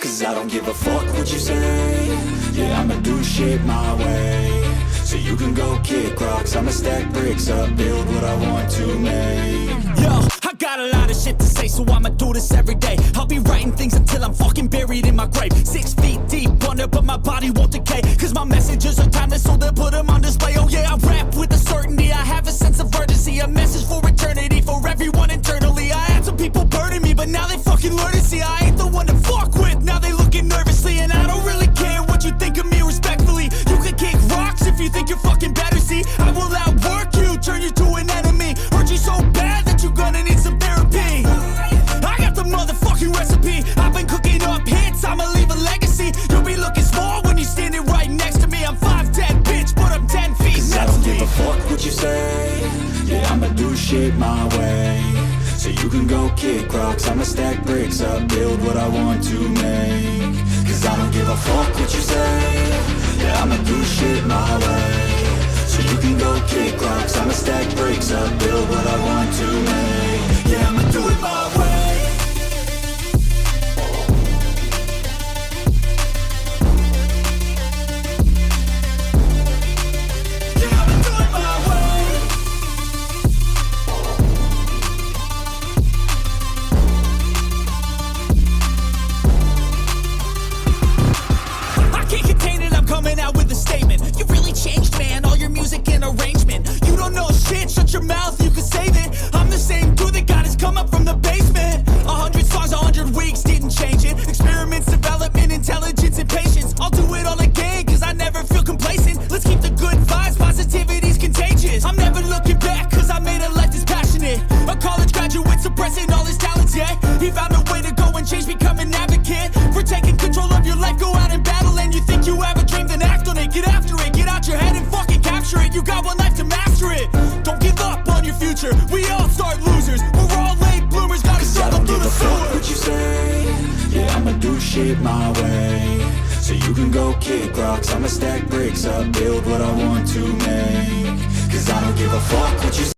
Cause I don't give a fuck what you say. Yeah, I'ma do shit my way. So you can go kick rocks, I'ma stack bricks up, build what I want to make. Yo, I got a lot of shit to say, so I'ma do this every day. I'll be writing things until I'm fucking buried in my grave. 6 feet deep under, but my body won't decay. Cause my messages are timeless, so they'll put them on display. Oh yeah, I rap with a certainty, I have a sense of urgency. A message for eternity, for everyone internally. I had some people burning me, but now they fucking learn to see I ain't the one to fuck with, now they looking nervously. And I don't really care what you think of me respectfully. You can kick rocks if you think you're fucking better, see. I will outwork you, turn you to an enemy. Hurt you so bad that you're gonna need some therapy. I got the motherfucking recipe. I've been cooking up hits, I'ma leave a legacy. You'll be looking small when you're standing right next to me. I'm 5'10", bitch, but I'm 10 feet. Cause I don't give a fuck what you say. Yeah, I'ma do shit my way. So you can go kick rocks, I'ma stack bricks up, build what I want to make. Cause I don't give a fuck what you say. Yeah, I'ma do shit my way. So you can go kick rocks, I'ma stack bricks up, build what I want to make. Yeah, I'ma do it my way. Yeah, I'ma do it my way. I can't contain it, I'm coming out with a statement. You really changed, man, all your music and arrangement. You don't know shit, shut your mouth, you can save it. I'm the same dude that got his come up from the basement. 100 songs, 100 weeks, didn't change it. Experiments, development, intelligence, and patience. I'll do it all again, cause I never feel complacent. Let's keep the good vibes, positivity's contagious. I'm never looking back, cause I made a life that's passionate. A college graduate suppressing all his talents, yeah. He found a way to go and change, become an advocate. For taking control of your life, go out and battle. And you think you have a dream, then act on it. Get after it, get out your head and fucking capture it. You got one life to master it. Don't give up on your future, we all start losers. We're all late bloomers, gotta struggle through the Fuck sewer. what you say. Yeah, I'ma do shit my way. So you can go kick rocks, I'ma stack bricks up, build what I want to make. Cause I don't give a fuck what you say.